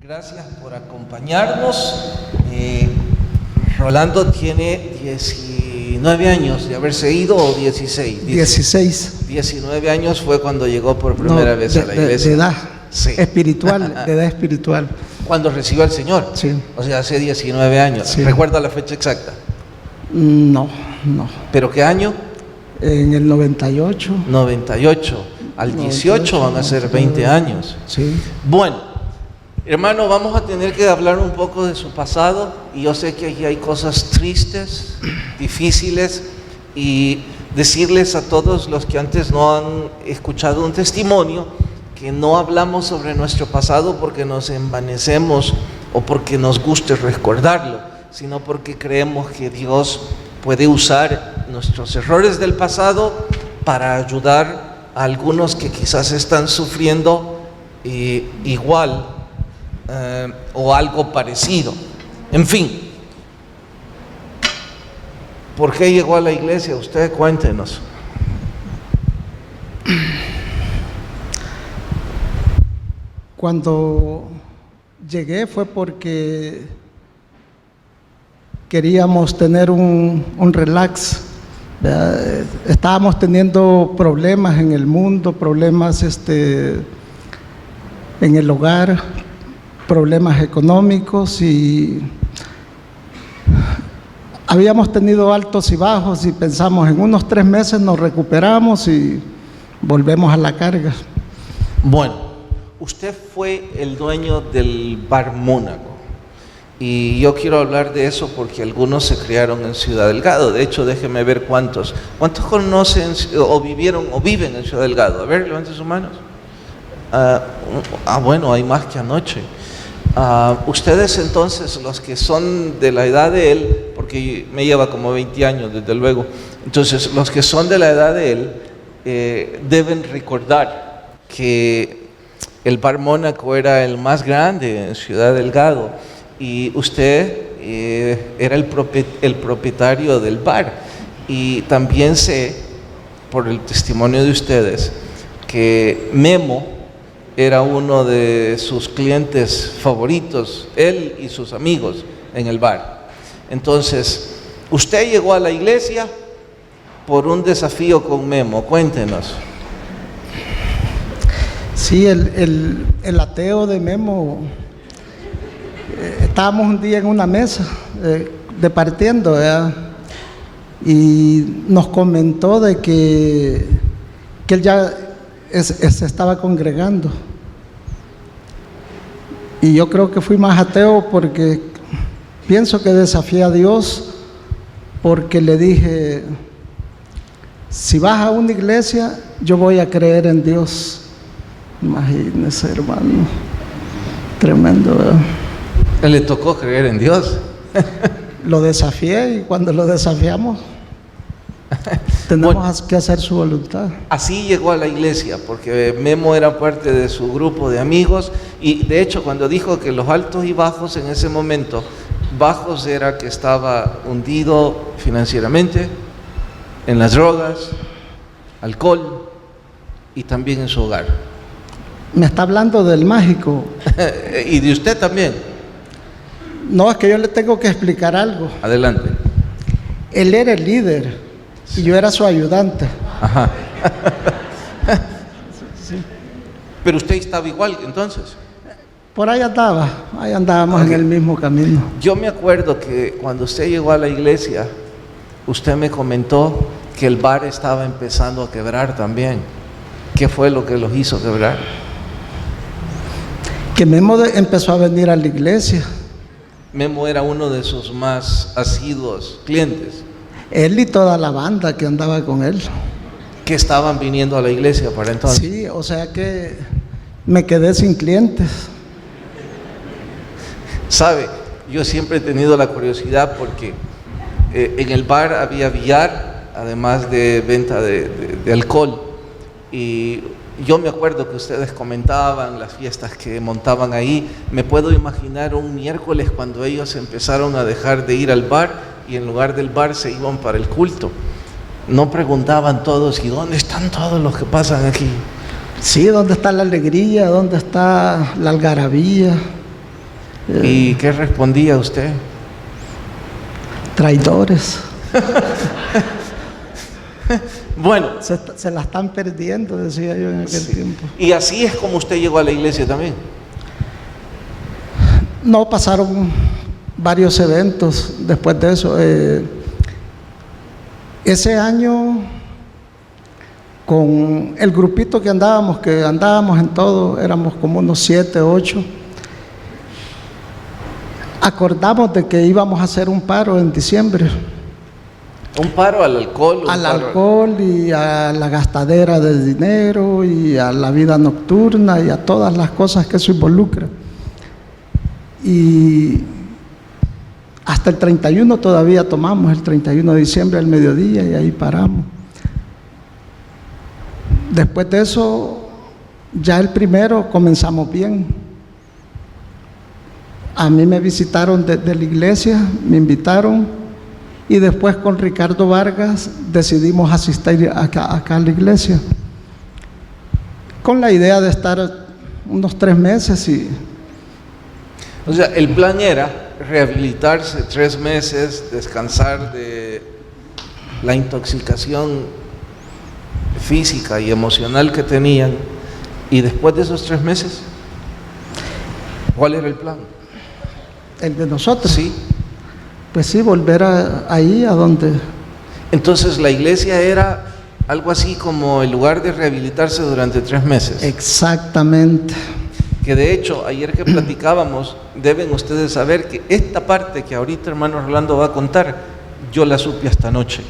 Gracias por acompañarnos. Rolando tiene 19 años de haberse ido, o 16. 16. 19 años fue cuando llegó por primera vez a la iglesia. De edad Sí. espiritual, de edad espiritual. Cuando recibió al Señor. Sí. O sea, hace 19 años. Sí. ¿Recuerda la fecha exacta? No. ¿Pero qué año? En el 98. 98. Al 18 van a ser 20 años. Sí. Bueno, hermano, vamos a tener que hablar un poco de su pasado, y yo sé que aquí hay cosas tristes, difíciles, y decirles a todos los que antes no han escuchado un testimonio que no hablamos sobre nuestro pasado porque nos envanecemos o porque nos guste recordarlo, sino porque creemos que Dios puede usar nuestros errores del pasado para ayudar a algunos que quizás están sufriendo igual o algo parecido. En fin, ¿por qué llegó a la iglesia? Usted cuéntenos. Cuando llegué fue porque queríamos tener un relax, ¿verdad? Estábamos teniendo problemas en el mundo, problemas en el hogar, problemas económicos, y habíamos tenido altos y bajos, y pensamos en unos 3 meses nos recuperamos y volvemos a la carga. Bueno, usted fue el dueño del Bar Mónaco, y yo quiero hablar de eso porque algunos se criaron en Ciudad Delgado. De hecho, déjeme ver cuántos conocen o vivieron o viven en Ciudad Delgado. A ver, levanten sus manos. Bueno, hay más que anoche. Ustedes entonces, los que son de la edad de él, porque me lleva como 20 años desde luego, entonces los que son de la edad de él deben recordar que el Bar Mónaco era el más grande en Ciudad Delgado, y usted era el propietario del bar. Y también sé, por el testimonio de ustedes, que Memo era uno de sus clientes favoritos, él y sus amigos en el bar. Entonces, usted llegó a la iglesia por un desafío con Memo. Cuéntenos. Sí, el ateo de Memo, estábamos un día en una mesa departiendo, ¿verdad? Y nos comentó de que él ya se estaba congregando. Y yo creo que fui más ateo porque pienso que desafié a Dios, porque le dije: si vas a una iglesia, yo voy a creer en Dios. Imagínese, hermano, tremendo, ¿verdad? Le tocó creer en Dios. Lo desafié, y cuando lo desafiamos tenemos que hacer su voluntad. Así llegó a la iglesia, porque Memo era parte de su grupo de amigos, y de hecho cuando dijo que los altos y bajos en ese momento, bajos era que estaba hundido financieramente, en las drogas, alcohol y también en su hogar. Me está hablando del mágico. Y de usted también. No, es que yo le tengo que explicar algo. Adelante. Él era el líder y yo era su ayudante. Ajá. Sí. Pero usted estaba igual entonces. Por ahí andábamos en el mismo camino. Yo me acuerdo que cuando usted llegó a la iglesia, usted me comentó que el bar estaba empezando a quebrar también. ¿Qué fue lo que los hizo quebrar? Que Memo empezó a venir a la iglesia. Memo era uno de sus más asiduos clientes. Él y toda la banda que andaba con él. Que estaban viniendo a la iglesia para entonces. Sí, o sea que me quedé sin clientes. Sabe, yo siempre he tenido la curiosidad porque en el bar había billar, además de venta de alcohol. Y yo me acuerdo que ustedes comentaban las fiestas que montaban ahí. Me puedo imaginar un miércoles cuando ellos empezaron a dejar de ir al bar y en lugar del bar se iban para el culto. No preguntaban todos: ¿y dónde están todos los que pasan aquí? Sí, ¿dónde está la alegría? ¿Dónde está la algarabía? ¿Y qué respondía usted? Traidores. Bueno, Se la están perdiendo, decía yo en aquel tiempo. y así es como usted llegó a la iglesia también. No, pasaron varios eventos después de eso. Ese año, con el grupito que andábamos en todo, éramos como unos 7, 8, acordamos de que íbamos a hacer un paro en diciembre. Un paro al alcohol. Al alcohol y a la gastadera de dinero y a la vida nocturna y a todas las cosas que eso involucra. Y hasta el 31 todavía tomamos, el 31 de diciembre al mediodía, y ahí paramos. Después de eso, ya el primero comenzamos bien. A mí me visitaron de la iglesia, me invitaron, y después con Ricardo Vargas decidimos asistir acá a la iglesia, con la idea de estar unos 3 meses. O sea, el plan era rehabilitarse 3 meses, descansar de la intoxicación física y emocional que tenían, y después de esos 3 meses, ¿cuál era el plan? El de nosotros. Sí. Pues sí, volver ahí a donde... Entonces la iglesia era algo así como el lugar de rehabilitarse durante 3 meses. Exactamente. Que de hecho, ayer que platicábamos, deben ustedes saber que esta parte que ahorita hermano Rolando va a contar, yo la supe hasta anoche.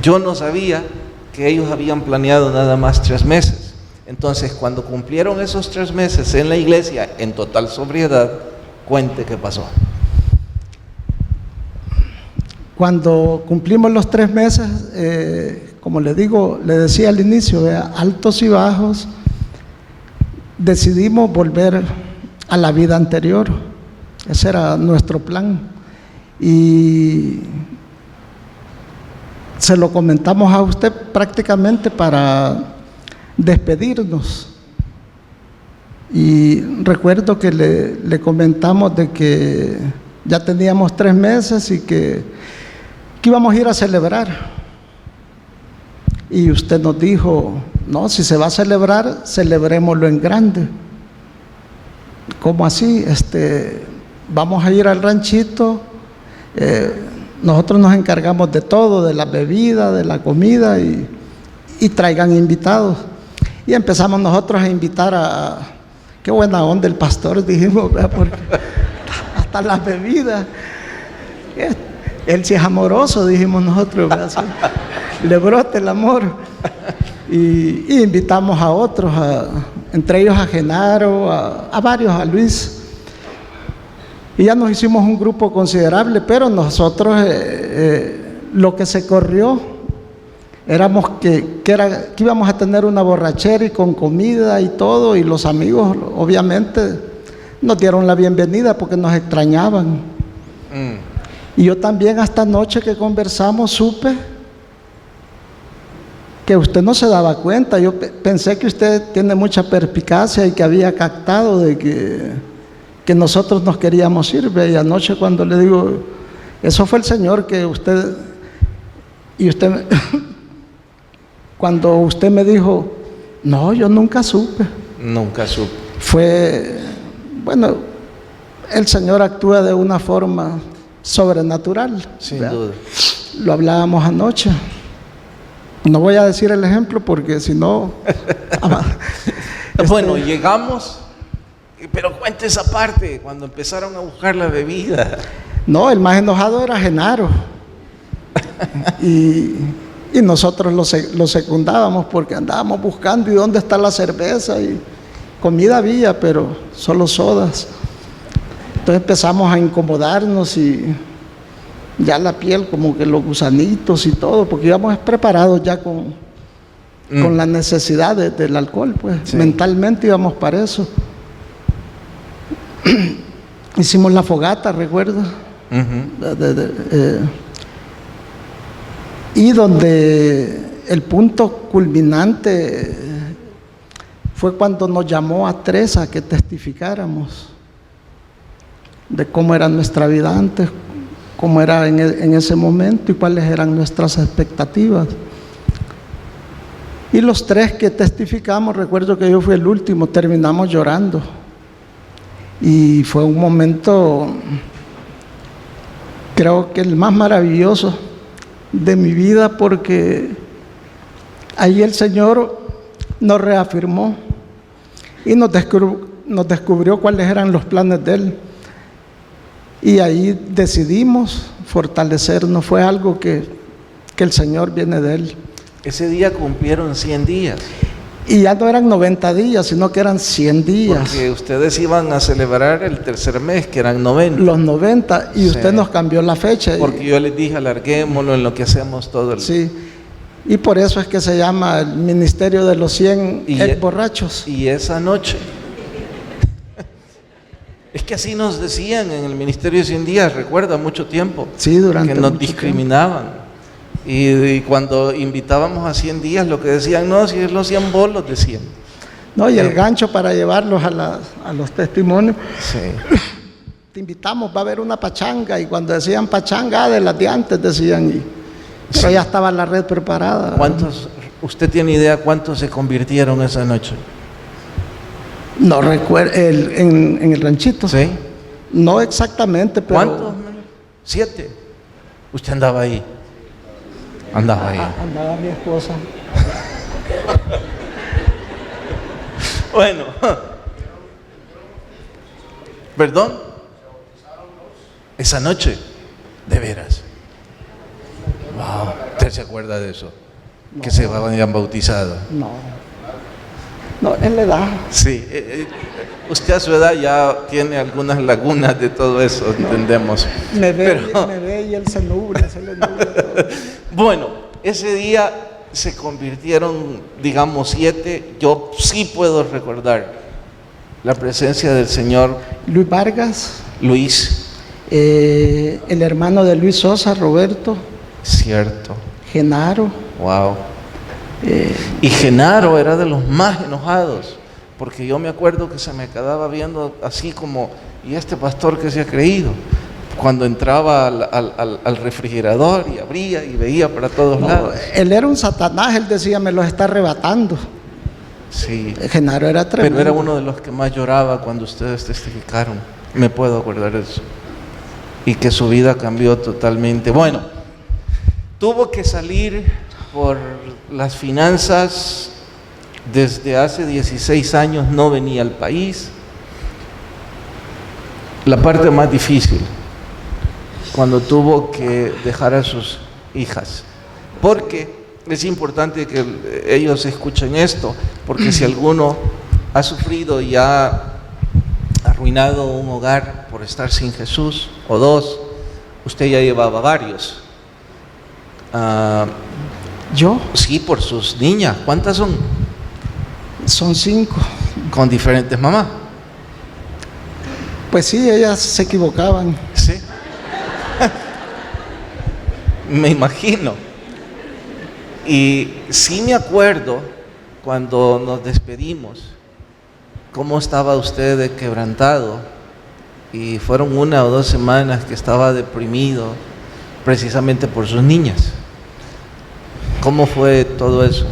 Yo no sabía que ellos habían planeado nada más 3 meses. Entonces, cuando cumplieron esos 3 meses en la iglesia, en total sobriedad, cuente qué pasó. Cuando cumplimos los 3 meses, como le decía al inicio, altos y bajos, decidimos volver a la vida anterior. Ese era nuestro plan. Y se lo comentamos a usted prácticamente para despedirnos. Y recuerdo que le comentamos de que ya teníamos 3 meses y que íbamos a ir a celebrar. Y usted nos dijo, no, si se va a celebrar, celebrémoslo en grande. ¿Cómo así? Vamos a ir al ranchito, nosotros nos encargamos de todo, de la bebida, de la comida, y traigan invitados. Y empezamos nosotros a invitar qué buena onda el pastor, dijimos, ¿verdad? Porque hasta las bebidas. Él sí es amoroso, dijimos nosotros, ¿verdad? Le brota el amor. Y invitamos a otros, entre ellos a Genaro, a varios, a Luis. Y ya nos hicimos un grupo considerable, pero nosotros lo que se corrió éramos que íbamos a tener una borrachera y con comida y todo, y los amigos obviamente nos dieron la bienvenida porque nos extrañaban. Y yo también hasta anoche que conversamos supe que usted no se daba cuenta. Yo pensé que usted tiene mucha perspicacia y que había captado de que nosotros nos queríamos ir. Y anoche cuando le digo, eso fue el Señor que usted, y usted, cuando usted me dijo, no, yo nunca supe. Nunca supe. Fue, bueno, el Señor actúa de una forma sobrenatural. Sin ¿verdad? duda. Lo hablábamos anoche. No voy a decir el ejemplo porque si no... Bueno, llegamos, pero cuente esa parte, cuando empezaron a buscar la bebida. No, el más enojado era Genaro. y nosotros lo secundábamos porque andábamos buscando y dónde está la cerveza, y comida había, pero solo sodas. Entonces empezamos a incomodarnos y ya la piel como que los gusanitos y todo, porque íbamos preparados ya con la necesidad del alcohol, pues sí. Mentalmente íbamos para eso. Hicimos la fogata, recuerdo. Y donde el punto culminante fue cuando nos llamó a 3 a que testificáramos. de cómo era nuestra vida antes, cómo era en ese momento y cuáles eran nuestras expectativas. Y los tres que testificamos, recuerdo que yo fui el último, terminamos llorando. Y fue un momento, creo que el más maravilloso de mi vida, porque ahí el Señor nos reafirmó y nos descubrió cuáles eran los planes de Él. Y ahí decidimos fortalecernos. Fue algo que el Señor viene de Él. Ese día cumplieron 100 días. Y ya no eran 90 días, sino que eran 100 días. Porque ustedes iban a celebrar el tercer mes, que eran 90. Los 90, y usted nos cambió la fecha. Porque yo les dije, alarguémoslo en lo que hacemos todo el... Sí, y por eso es que se llama el Ministerio de los 100 borrachos. Y esa noche... Es que así nos decían en el Ministerio de 100 días, recuerda, mucho tiempo. Sí, durante que nos mucho discriminaban. Y cuando invitábamos a 100 días, lo que decían, no, si es los 100 bolos, decían. No, y el gancho para llevarlos a los testimonios. Sí. Te invitamos, va a haber una pachanga. Y cuando decían pachanga, de las de antes decían. Pero sí, ya estaba la red preparada. ¿Cuántos, usted tiene idea cuántos se convirtieron esa noche? No recuerdo, en el ranchito. ¿Sí? No exactamente, pero... ¿Cuántos? 7. Usted andaba ahí. Andaba ahí. Andaba mi esposa. Bueno. ¿Perdón? Esa noche, de veras. Wow. ¿Usted se acuerda de eso? No. Que se habían bautizado. No, es la edad. Sí, usted a su edad ya tiene algunas lagunas de todo eso, no, entendemos. Me ve y él se nubla, se le nubla todo. Bueno, ese día se convirtieron, digamos, 7. Yo sí puedo recordar la presencia del Señor. Luis Vargas. Luis. El hermano de Luis Sosa, Roberto. Cierto. Genaro. Wow. Y Genaro era de los más enojados, porque yo me acuerdo que se me quedaba viendo así como, ¿y este pastor que se ha creído? Cuando entraba al refrigerador y abría y veía para todos lados. Él era un satanás, él decía, me los está arrebatando. Sí. Genaro era tremendo. Pero era uno de los que más lloraba cuando ustedes testificaron, me puedo acordar de eso. Y que su vida cambió totalmente. Bueno, tuvo que salir por las finanzas. Desde hace 16 años no venía al país. La parte más difícil, cuando tuvo que dejar a sus hijas, porque es importante que ellos escuchen esto, porque si alguno ha sufrido y ha arruinado un hogar por estar sin Jesús, o dos, usted ya llevaba varios. ¿Yo? Sí, por sus niñas. ¿Cuántas son? Son 5. ¿Con diferentes mamás? Pues sí, ellas se equivocaban. Sí. Me imagino. Y sí me acuerdo cuando nos despedimos, cómo estaba usted de quebrantado. Y fueron 1 o 2 semanas que estaba deprimido, precisamente por sus niñas. ¿Cómo fue todo eso?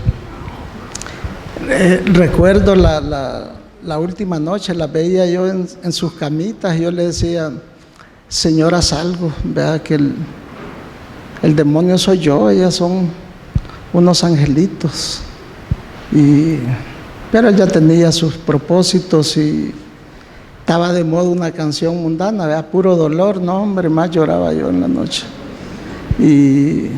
Recuerdo la última noche, las veía yo en sus camitas y yo le decía, Señor, haz algo, vea que el demonio soy yo, ellas son unos angelitos. Pero él ya tenía sus propósitos y estaba de moda una canción mundana, vea, puro dolor, no hombre, más lloraba yo en la noche. Y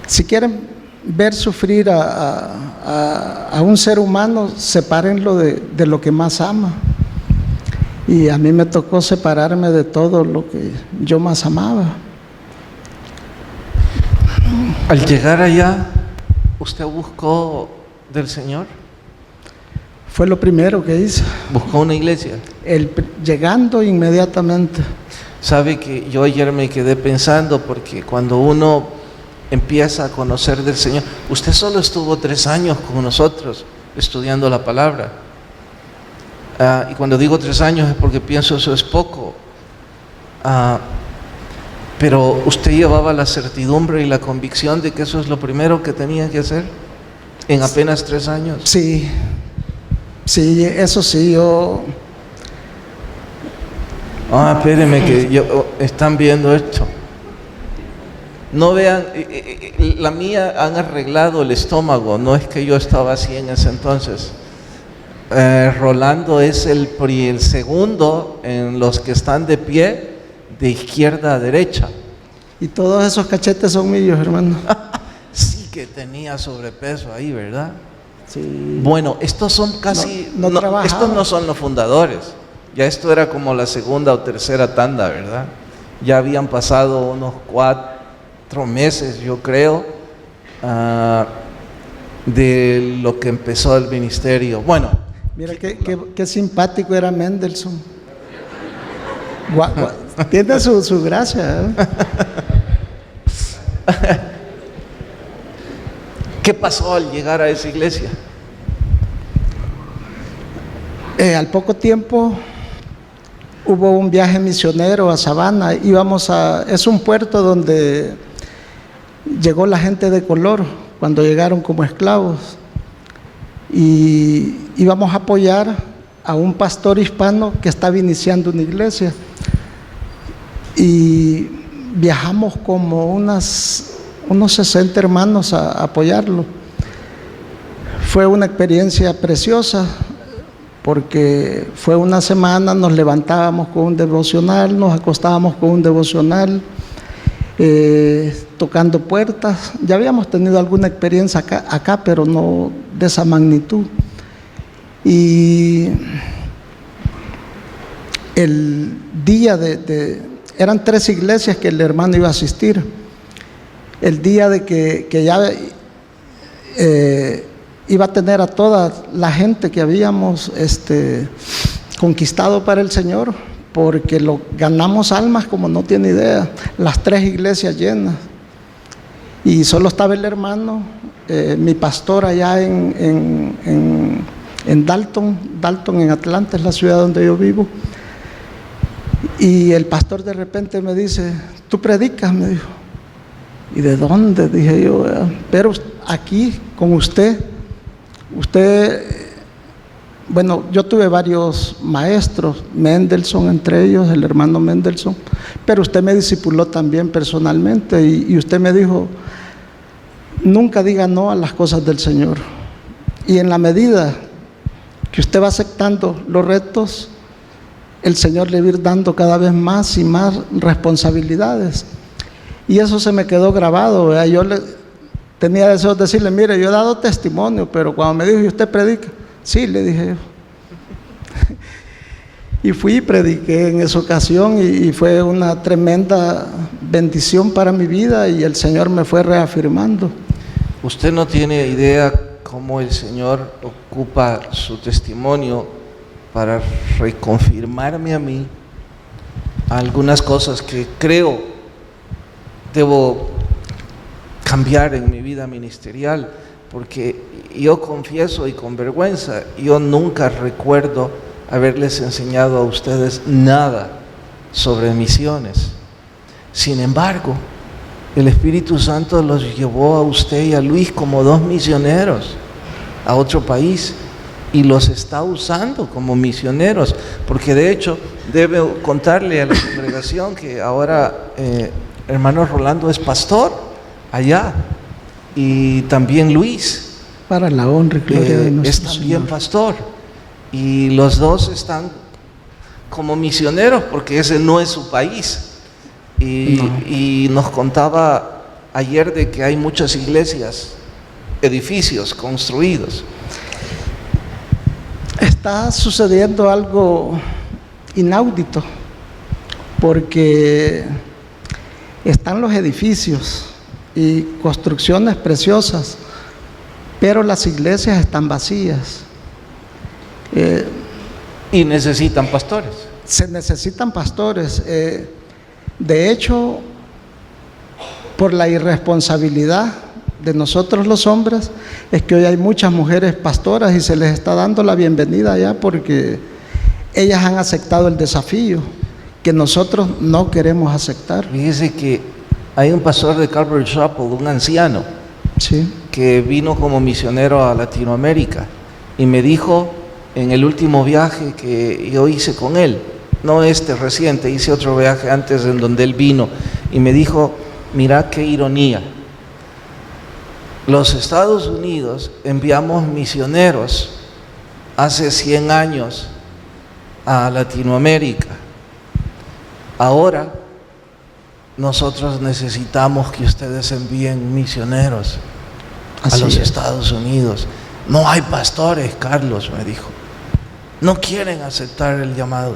si quieren ver sufrir a un ser humano, sepárenlo de lo que más ama. Y a mí me tocó separarme de todo lo que yo más amaba. Al llegar allá, ¿usted buscó del Señor? Fue lo primero que hice. ¿Buscó una iglesia? Llegando inmediatamente. Sabe que yo ayer me quedé pensando, porque cuando uno empieza a conocer del Señor, usted solo estuvo 3 años con nosotros estudiando la palabra. Y cuando digo 3 años es porque pienso eso es poco. Pero usted llevaba la certidumbre y la convicción de que eso es lo primero que tenía que hacer en apenas 3 años. Sí, sí, eso sí, yo... Espérenme que están viendo esto. No vean, la mía han arreglado el estómago, no es que yo estaba así en ese entonces. Rolando es el segundo en los que están de pie, de izquierda a derecha. Y todos esos cachetes son míos, hermano. Sí que tenía sobrepeso ahí, ¿verdad? Sí. Bueno, estos son casi, no estos no son los fundadores. Ya esto era como la segunda o tercera tanda, ¿verdad? Ya habían pasado unos 4 meses, yo creo, de lo que empezó el ministerio. Bueno, mira qué simpático era Mendelssohn. Tiene su gracia, ¿eh? ¿Qué pasó al llegar a esa iglesia? Al poco tiempo hubo un viaje misionero a Savannah. Es un puerto donde llegó la gente de color cuando llegaron como esclavos, y íbamos a apoyar a un pastor hispano que estaba iniciando una iglesia, y viajamos como unos 60 hermanos a apoyarlo. Fue una experiencia preciosa, porque fue una semana, nos levantábamos con un devocional, nos acostábamos con un devocional, tocando puertas. Ya habíamos tenido alguna experiencia acá, pero no de esa magnitud. Y el día eran 3 iglesias que el hermano iba a asistir. El día de que ya iba a tener a toda la gente que habíamos conquistado para el Señor, porque ganamos almas como no tiene idea, las 3 iglesias llenas, y solo estaba el hermano, mi pastor allá en Dalton en Atlanta, es la ciudad donde yo vivo, y el pastor de repente me dice: ¿tú predicas?, me dijo. ¿Y de dónde?, dije yo. Pero aquí con usted, bueno, yo tuve varios maestros, Mendelssohn entre ellos, el hermano Mendelssohn, pero usted me discipuló también personalmente, y usted me dijo: nunca diga no a las cosas del Señor, y en la medida que usted va aceptando los retos, el Señor le va a ir dando cada vez más y más responsabilidades. Y eso se me quedó grabado, ¿verdad? Yo tenía deseos de decirle: mire, yo he dado testimonio, pero cuando me dijo: ¿y usted predica? Sí, le dije yo. Y fui y prediqué en esa ocasión, y fue una tremenda bendición para mi vida, y el Señor me fue reafirmando. Usted no tiene idea cómo el Señor ocupa su testimonio para reconfirmarme a mí algunas cosas que creo debo cambiar en mi vida ministerial, porque yo confieso y con vergüenza, yo nunca recuerdo haberles enseñado a ustedes nada sobre misiones. Sin embargo, el Espíritu Santo los llevó a usted y a Luis como 2 misioneros a otro país, y los está usando como misioneros, porque de hecho debo contarle a la congregación que ahora hermano Rolando es pastor allá, y también Luis, para la honra y gloria de nuestro es también Señor, pastor, y los 2 están como misioneros porque ese no es su país. Y nos contaba ayer de que hay muchas iglesias, edificios construidos. Está sucediendo algo inaudito, porque están los edificios y construcciones preciosas, pero las iglesias están vacías. Y necesitan pastores. Se necesitan pastores. De hecho, por la irresponsabilidad de nosotros los hombres, es que hoy hay muchas mujeres pastoras, y se les está dando la bienvenida ya, porque ellas han aceptado el desafío que nosotros no queremos aceptar. Fíjese que hay un pastor de Calvary Chapel, un anciano, Sí, que vino como misionero a Latinoamérica y me dijo en el último viaje que yo hice con él, no este reciente, hice otro viaje antes en donde él vino, y me dijo, mira qué ironía, los Estados Unidos enviamos misioneros hace 100 años a Latinoamérica, ahora nosotros necesitamos que ustedes envíen misioneros a los Estados Unidos. No hay pastores, Carlos, me dijo. No quieren aceptar el llamado.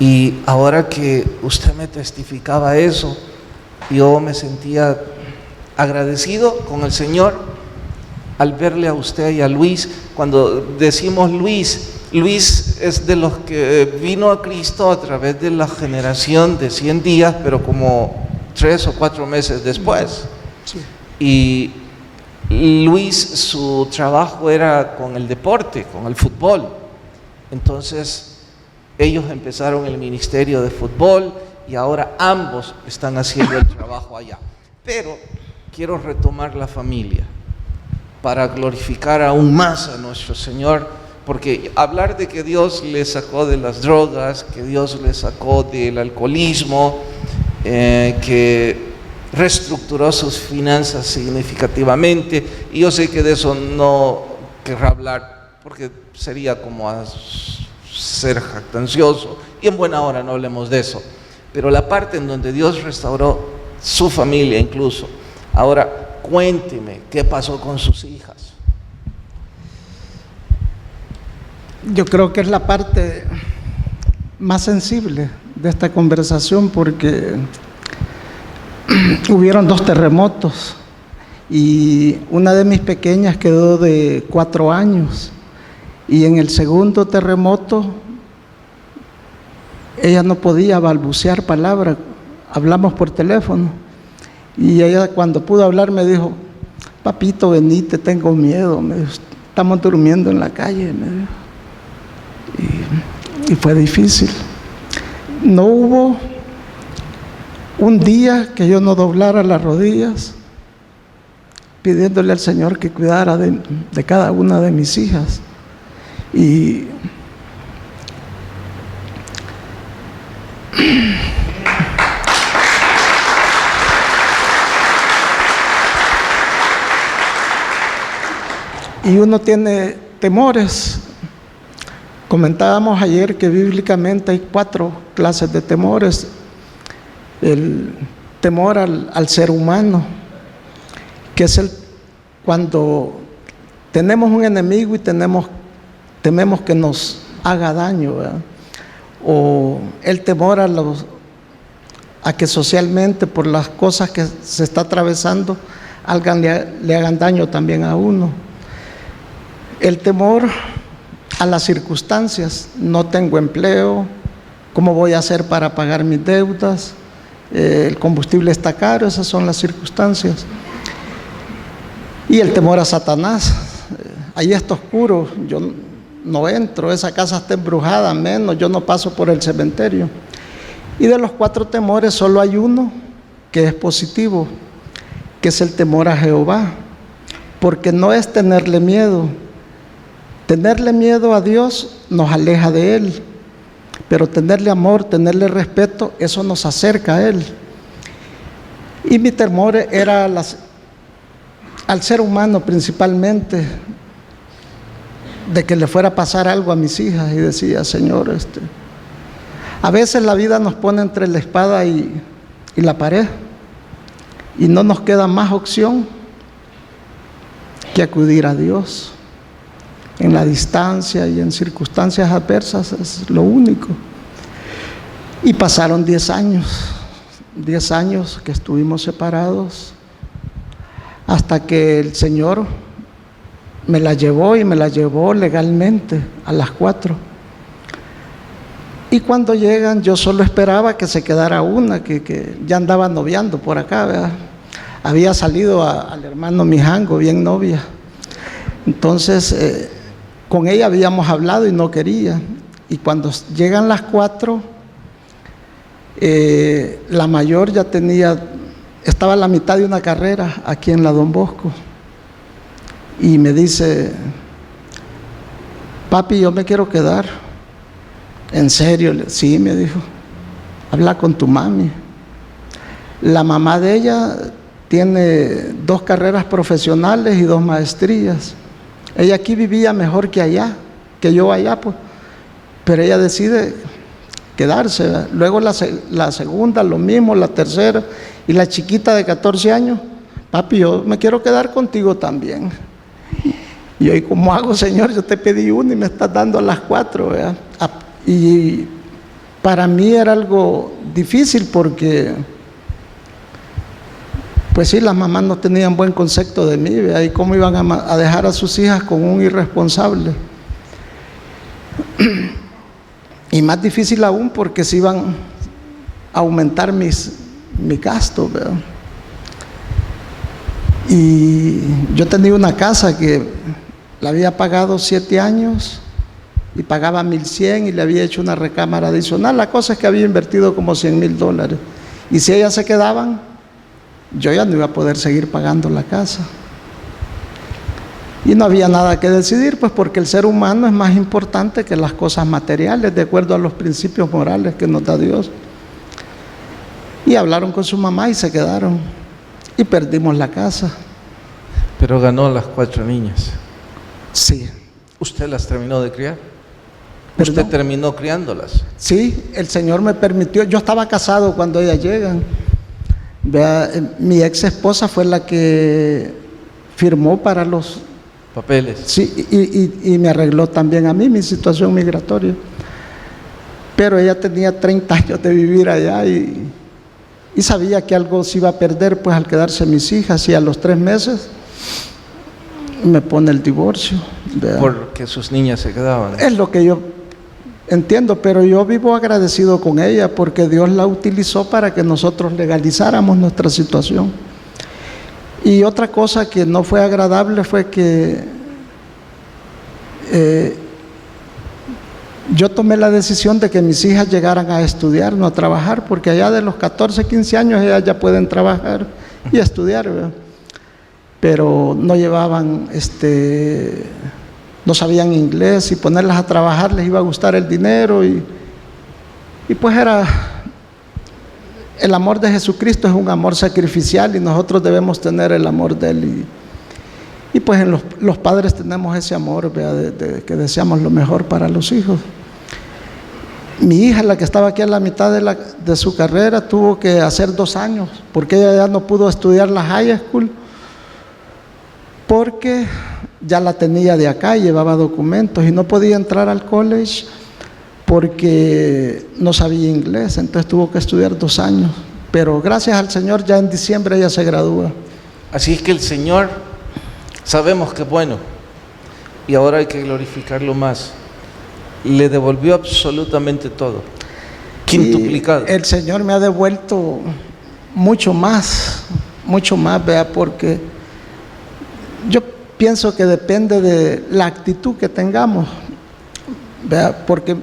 Y ahora que usted me testificaba eso, yo me sentía agradecido con el Señor al verle a usted y a Luis. Cuando decimos Luis, Luis es de los que vino a Cristo a través de la generación de 100 días, pero como 3 o 4 meses después. sí, Y Luis, su trabajo era con el deporte, con el fútbol. Entonces, ellos empezaron el ministerio de fútbol y ahora ambos están haciendo el trabajo allá. Pero quiero retomar la familia para glorificar aún más a nuestro Señor, porque hablar de que Dios le sacó de las drogas, que Dios le sacó del alcoholismo, que reestructuró sus finanzas significativamente, y yo sé que de eso no querrá hablar, porque sería como a ser jactancioso, y en buena hora no hablemos de eso, pero la parte en donde Dios restauró su familia incluso. Ahora, cuénteme, ¿qué pasó con sus hijas? yo creo que es la parte más sensible de esta conversación, porque hubieron 2 terremotos y una de mis pequeñas quedó de 4 años, y en el segundo terremoto ella no podía balbucear palabra. Hablamos por teléfono y ella, cuando pudo hablar, me dijo: papito, venite, tengo miedo, me dijo, estamos durmiendo en la calle, me dijo. Y fue difícil. No hubo un día que yo no doblara las rodillas pidiéndole al Señor que cuidara de cada una de mis hijas. Y uno tiene temores. Comentábamos ayer que bíblicamente hay 4 clases de temores. El temor al ser humano, que es cuando tenemos un enemigo y tememos que nos haga daño, ¿verdad? O el temor a que socialmente, por las cosas que se está atravesando, le hagan daño también a uno. El temor a las circunstancias: no tengo empleo, ¿cómo voy a hacer para pagar mis deudas? El combustible está caro. Esas son las circunstancias. Y el temor a Satanás: ahí está oscuro, yo no entro, esa casa está embrujada, menos, yo no paso por el cementerio. Y de los 4 temores solo hay uno que es positivo, que es el temor a Jehová, porque no es tenerle miedo. Tenerle miedo a Dios nos aleja de Él, pero tenerle amor, tenerle respeto, eso nos acerca a Él. Y mi temor era al ser humano principalmente, de que le fuera a pasar algo a mis hijas, y decía: Señor, a veces la vida nos pone entre la espada y la pared, y no nos queda más opción que acudir a Dios. En la distancia y en circunstancias adversas es lo único. Y pasaron 10 años que estuvimos separados, hasta que el Señor me la llevó, y me la llevó legalmente a las 4. Y cuando llegan, yo solo esperaba que se quedara una, que ya andaba noviando por acá, ¿verdad? Había salido al hermano Mijango, bien novia. Entonces, con ella habíamos hablado y no quería. Y cuando llegan las 4, la mayor ya estaba a la mitad de una carrera aquí en la Don Bosco. Y me dice: papi, yo me quiero quedar. ¿En serio? Sí, me dijo. Habla con tu mami. La mamá de ella tiene 2 carreras profesionales y 2 maestrías. Ella aquí vivía mejor que allá, que yo allá, pues. Pero ella decide quedarse, ¿verdad? Luego la segunda, lo mismo, la tercera, y la chiquita de 14 años: papi, yo me quiero quedar contigo también. Y yo: ¿y cómo hago, Señor? Yo te pedí una y me estás dando a las 4, ¿verdad? Y para mí era algo difícil porque, pues sí, las mamás no tenían buen concepto de mí, ¿verdad? Y cómo iban a dejar a sus hijas con un irresponsable. Y más difícil aún porque se iban a aumentar mi gasto, ¿verdad? Y yo tenía una casa que la había pagado 7 años y pagaba $1,100 y le había hecho una recámara adicional. La cosa es que había invertido como $100,000. Y si ellas se quedaban, yo ya no iba a poder seguir pagando la casa. Y no había nada que decidir, pues porque el ser humano es más importante que las cosas materiales, de acuerdo a los principios morales que nos da Dios. Y hablaron con su mamá y se quedaron. Y perdimos la casa. Pero ganó las 4 niñas. Sí. ¿Usted las terminó de criar? ¿Perdón? ¿Usted terminó criándolas? Sí, el Señor me permitió. Yo estaba casado cuando ellas llegan. Vea, mi ex esposa fue la que firmó para los papeles. Sí, y me arregló también a mí mi situación migratoria. Pero ella tenía 30 años de vivir allá y sabía que algo se iba a perder, pues al quedarse mis hijas, y a los 3 meses me pone el divorcio. ¿Verdad? Porque sus niñas se quedaban. Es lo que yo entiendo, pero yo vivo agradecido con ella porque Dios la utilizó para que nosotros legalizáramos nuestra situación. Y otra cosa que no fue agradable fue que yo tomé la decisión de que mis hijas llegaran a estudiar, no a trabajar, porque allá de los 14, 15 años ellas ya pueden trabajar y estudiar, ¿verdad? Pero no llevaban, no sabían inglés, y ponerlas a trabajar les iba a gustar el dinero, y pues el amor de Jesucristo es un amor sacrificial y nosotros debemos tener el amor de Él. Y pues en los padres tenemos ese amor, ¿verdad? De que deseamos lo mejor para los hijos. Mi hija, la que estaba aquí a la mitad de su carrera, tuvo que hacer 2 años porque ella ya no pudo estudiar la high school porque ya la tenía de acá y llevaba documentos, y no podía entrar al college porque no sabía inglés. Entonces tuvo que estudiar 2 años, pero gracias al Señor ya en diciembre ella se gradúa. Así es que el Señor, sabemos que es bueno, y ahora hay que glorificarlo más. Le devolvió absolutamente todo, quintuplicado. Y el Señor me ha devuelto mucho más, vea, porque yo pienso que depende de la actitud que tengamos, vea, porque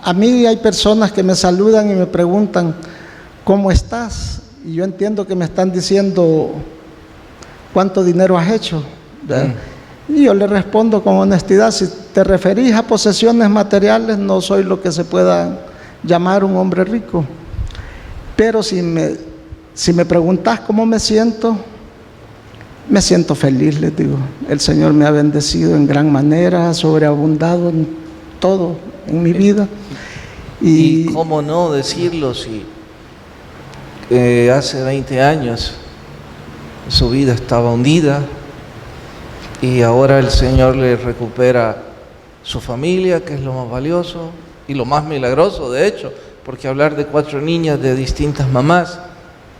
a mí hay personas que me saludan y me preguntan: ¿cómo estás? Y yo entiendo que me están diciendo: ¿cuánto dinero has hecho? Y yo le respondo con honestidad: si te referís a posesiones materiales, no soy lo que se pueda llamar un hombre rico. Pero si me preguntás cómo me siento feliz, les digo. El Señor me ha bendecido en gran manera, ha sobreabundado en todo en mi vida. Y cómo no decirlo, si hace 20 años su vida estaba hundida y ahora el Señor le recupera su familia, que es lo más valioso y lo más milagroso, de hecho, porque hablar de 4 niñas de distintas mamás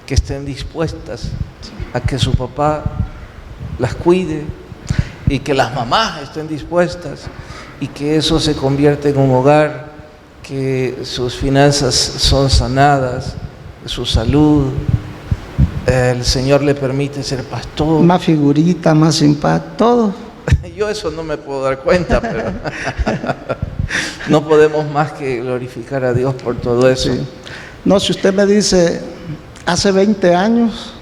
que estén dispuestas a que su papá las cuide, y que las mamás estén dispuestas, y que eso se convierte en un hogar, que sus finanzas son sanadas, su salud, el Señor le permite ser pastor. Más figurita, más simpático, todo. Yo eso no me puedo dar cuenta, pero no podemos más que glorificar a Dios por todo eso. Sí. No, si usted me dice, hace 20 años,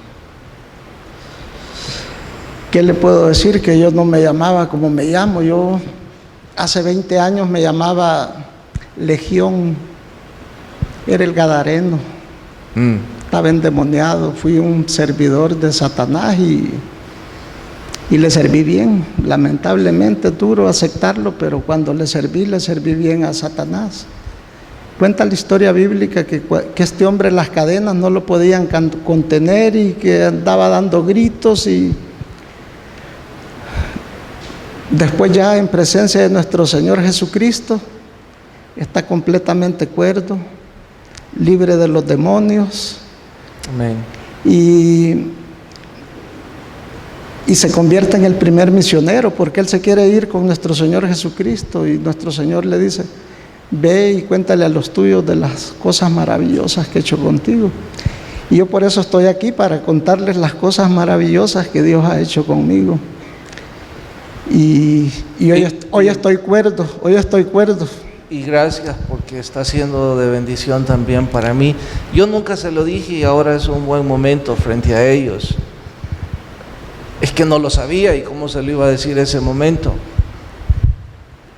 ¿qué le puedo decir? Que yo no me llamaba como me llamo. Yo hace 20 años me llamaba Legión, era el Gadareno. Estaba endemoniado, fui un servidor de Satanás y le serví bien. Lamentablemente duro aceptarlo, pero cuando le serví bien a Satanás. Cuenta la historia bíblica que este hombre, las cadenas no lo podían contener y que andaba dando gritos, y después, ya en presencia de nuestro Señor Jesucristo, está completamente cuerdo, libre de los demonios. Amén. Y se convierte en el primer misionero, porque él se quiere ir con nuestro Señor Jesucristo, y nuestro Señor le dice: ve y cuéntale a los tuyos de las cosas maravillosas que he hecho contigo. Y yo por eso estoy aquí, para contarles las cosas maravillosas que Dios ha hecho conmigo. Y hoy estoy cuerdo, Y gracias, porque está siendo de bendición también para mí. Yo nunca se lo dije y ahora es un buen momento frente a ellos. Es que no lo sabía, y cómo se lo iba a decir ese momento.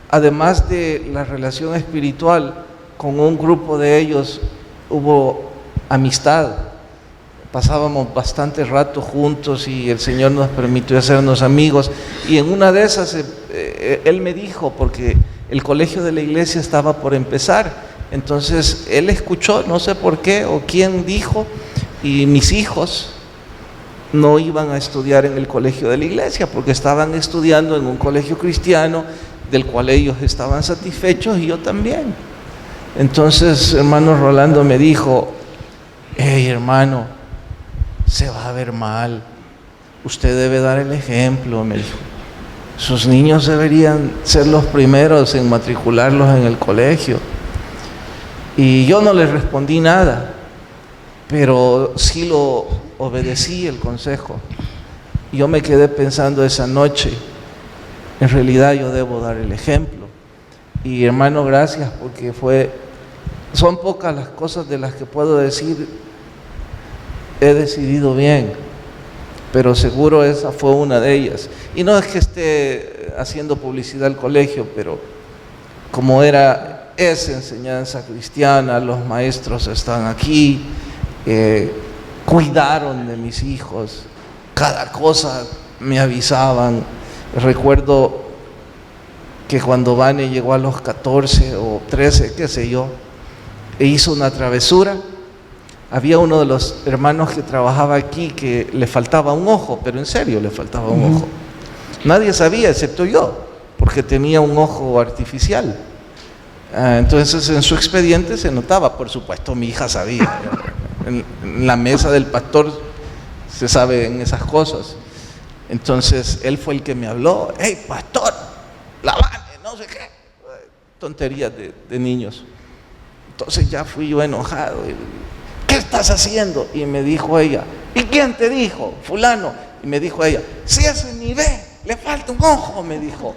Además de la relación espiritual, con un grupo de ellos hubo amistad. Pasábamos bastante rato juntos y el Señor nos permitió hacernos amigos. Y en una de esas, Él me dijo, porque el colegio de la iglesia estaba por empezar, entonces Él escuchó, no sé por qué o quién dijo, y mis hijos no iban a estudiar en el colegio de la iglesia, porque estaban estudiando en un colegio cristiano, del cual ellos estaban satisfechos y yo también. Entonces, hermano Rolando me dijo: hey, hermano, se va a ver mal, usted debe dar el ejemplo, me dijo. Sus niños deberían ser los primeros en matricularlos en el colegio. Y yo no les respondí nada, pero sí lo obedecí el consejo. Yo me quedé pensando esa noche: en realidad yo debo dar el ejemplo. Y hermano, gracias, porque son pocas las cosas de las que puedo decir he decidido bien, pero seguro esa fue una de ellas. Y no es que esté haciendo publicidad al colegio, pero como es enseñanza cristiana, los maestros están aquí, cuidaron de mis hijos, cada cosa me avisaban. Recuerdo que cuando Vane llegó a los 14 o 13, qué sé yo, e hizo una travesura, había uno de los hermanos que trabajaba aquí que le faltaba un ojo, pero en serio le faltaba un ojo. Nadie sabía excepto yo, porque tenía un ojo artificial. Entonces en su expediente se notaba, por supuesto mi hija sabía, en la mesa del pastor se saben esas cosas. Entonces él fue el que me habló: hey, pastor, la Vane, no sé qué, tonterías de niños. Entonces ya fui yo enojado: ¿qué estás haciendo? Y me dijo ella: ¿y quién te dijo? Fulano. Y me dijo ella: si ese ni ve, le falta un ojo, me dijo.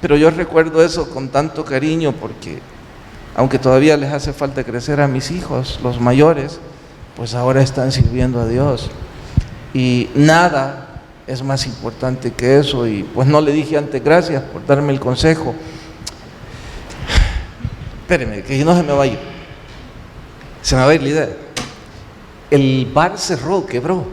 Pero yo recuerdo eso con tanto cariño, porque aunque todavía les hace falta crecer a mis hijos, los mayores, pues ahora están sirviendo a Dios. Y nada es más importante que eso. Y pues no le dije antes gracias por darme el consejo. Espéreme, que no se me vaya. Se me va a ir la idea. El bar cerró, quebró.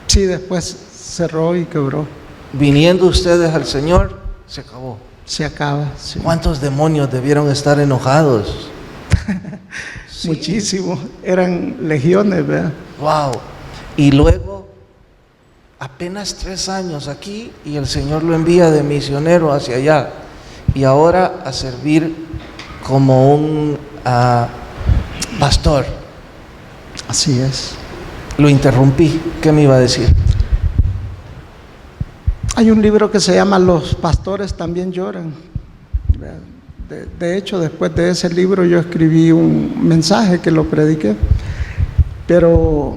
Sí, después cerró y quebró. Viniendo ustedes al Señor, se acabó. Se acaba, sí. ¿Cuántos demonios debieron estar enojados? Sí. Muchísimos, eran legiones, ¿verdad? Wow. Y luego, apenas 3 años aquí, y el Señor lo envía de misionero hacia allá, y ahora a servir como un pastor. Así es. Lo interrumpí, ¿qué me iba a decir? Hay un libro que se llama Los pastores también lloran. De hecho, después de ese libro yo escribí un mensaje que lo prediqué. Pero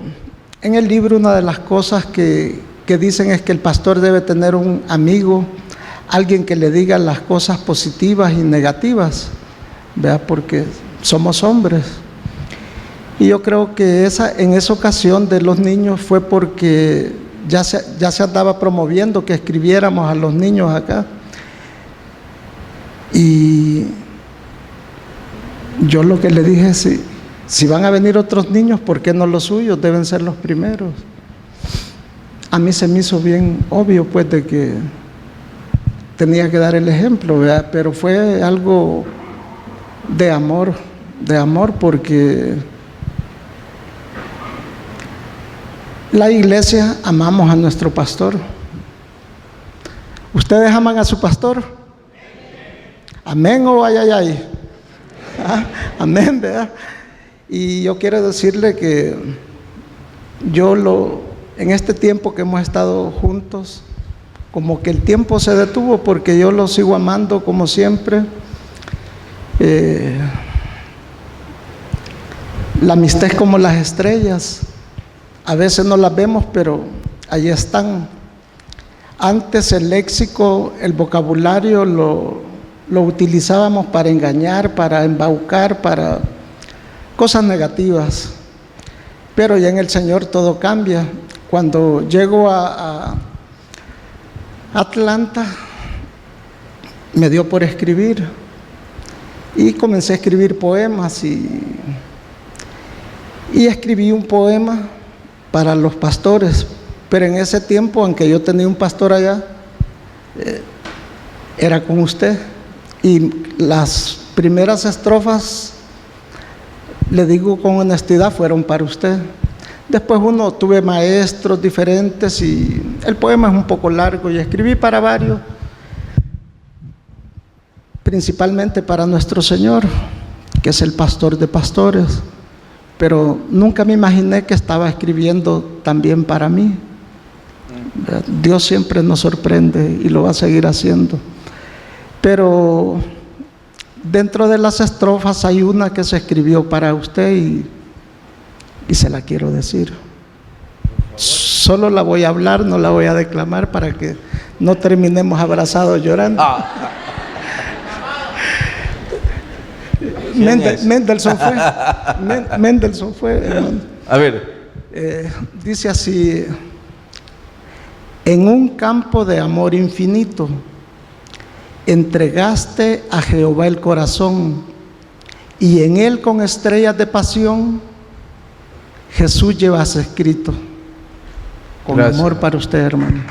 en el libro una de las cosas que que dicen es que el pastor debe tener un amigo, alguien que le diga las cosas positivas y negativas, ¿verdad? Porque somos hombres. Y yo creo que en esa ocasión de los niños fue porque ya se andaba promoviendo que escribiéramos a los niños acá. Y yo lo que le dije es, si van a venir otros niños, ¿por qué no los suyos? Deben ser los primeros. A mí se me hizo bien obvio, pues, de que tenía que dar el ejemplo, ¿verdad? Pero fue algo de amor, porque la iglesia amamos a nuestro pastor. ¿Ustedes aman a su pastor? Amén o ay, ay, ay. ¿Ah? Amén, ¿verdad? Y yo quiero decirle que en este tiempo que hemos estado juntos, como que el tiempo se detuvo porque yo lo sigo amando como siempre. La amistad es como las estrellas, a veces no las vemos, pero allí están. Antes el léxico, el vocabulario lo utilizábamos para engañar, para embaucar, para cosas negativas, pero ya en el Señor todo cambia. Cuando llego a Atlanta, me dio por escribir y comencé a escribir poemas y escribí un poema para los pastores, pero en ese tiempo, aunque yo tenía un pastor allá, era con usted, y las primeras estrofas, le digo con honestidad, fueron para usted. Después tuve maestros diferentes y el poema es un poco largo y escribí para varios, principalmente para nuestro Señor, que es el pastor de pastores, pero nunca me imaginé que estaba escribiendo también para mí. Dios siempre nos sorprende y lo va a seguir haciendo. Pero dentro de las estrofas hay una que se escribió para usted y se la quiero decir. Solo la voy a hablar, no la voy a declamar para que no terminemos abrazados llorando. Mendelssohn fue, hermano. A ver. Dice así: en un campo de amor infinito entregaste a Jehová el corazón, y en él con estrellas de pasión Jesús llevas escrito. Con Gracias. Amor para usted, hermano.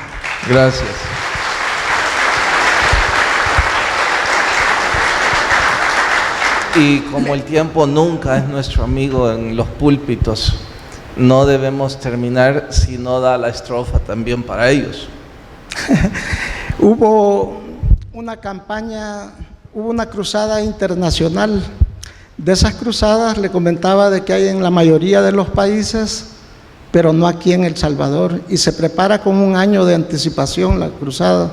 Gracias. Y como el tiempo nunca es nuestro amigo en los púlpitos, no debemos terminar si no da la estrofa también para ellos. Hubo una campaña, hubo una cruzada internacional. De esas cruzadas le comentaba de que hay en la mayoría de los países, pero no aquí en El Salvador, y se prepara con un año de anticipación la cruzada.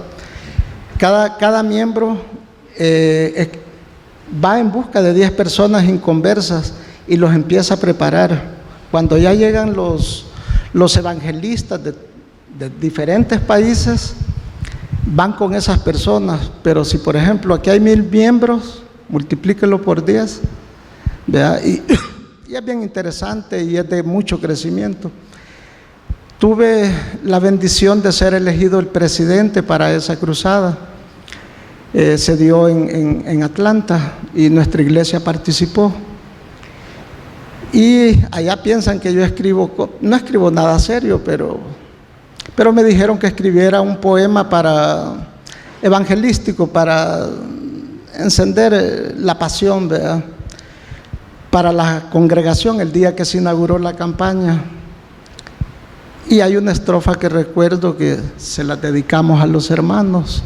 Cada miembro va en busca de 10 personas inconversas y los empieza a preparar. Cuando ya llegan los evangelistas de diferentes países, van con esas personas. Pero si, por ejemplo, aquí hay 1000 miembros, multiplíquelo por 10, ¿verdad? Y es bien interesante y es de mucho crecimiento. Tuve la bendición de ser elegido el presidente para esa cruzada. Se dio en Atlanta y nuestra iglesia participó. Y allá piensan que yo no escribo nada serio, pero me dijeron que escribiera un poema evangelístico para encender la pasión, ¿verdad?, para la congregación el día que se inauguró la campaña. Y hay una estrofa que recuerdo que se la dedicamos a los hermanos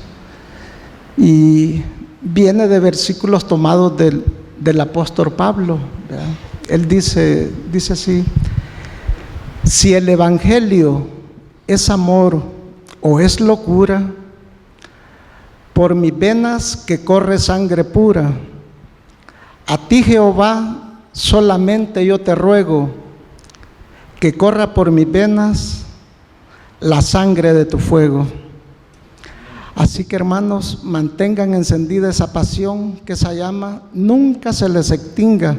y viene de versículos tomados del apóstol Pablo, ¿verdad? Él dice así: si el evangelio es amor o es locura, por mis venas que corre sangre pura, a ti, Jehová, solamente yo te ruego que corra por mis venas la sangre de tu fuego. Así que, hermanos, mantengan encendida esa pasión, que esa llama nunca se les extinga,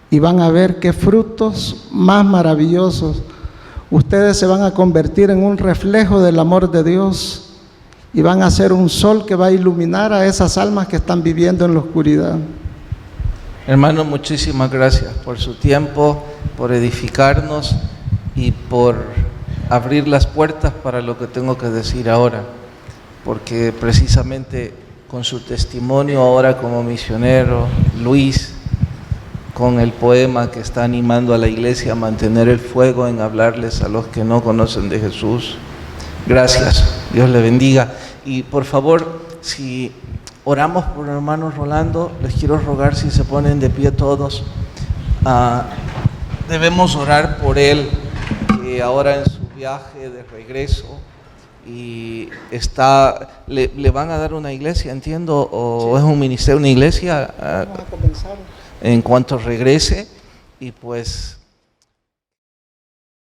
y van a ver qué frutos más maravillosos. Ustedes se van a convertir en un reflejo del amor de Dios y van a ser un sol que va a iluminar a esas almas que están viviendo en la oscuridad. Hermano, muchísimas gracias por su tiempo, por edificarnos y por abrir las puertas para lo que tengo que decir ahora, porque precisamente con su testimonio ahora como misionero, Luis, con el poema que está animando a la iglesia a mantener el fuego en hablarles a los que no conocen de Jesús. Gracias, Dios le bendiga. Y por favor, si oramos por el hermano Rolando, les quiero rogar si se ponen de pie todos. Debemos orar por él, que ahora en su viaje de regreso y le van a dar una iglesia, entiendo, o es un ministerio, una iglesia. Vamos a comenzar. En cuanto regrese, y pues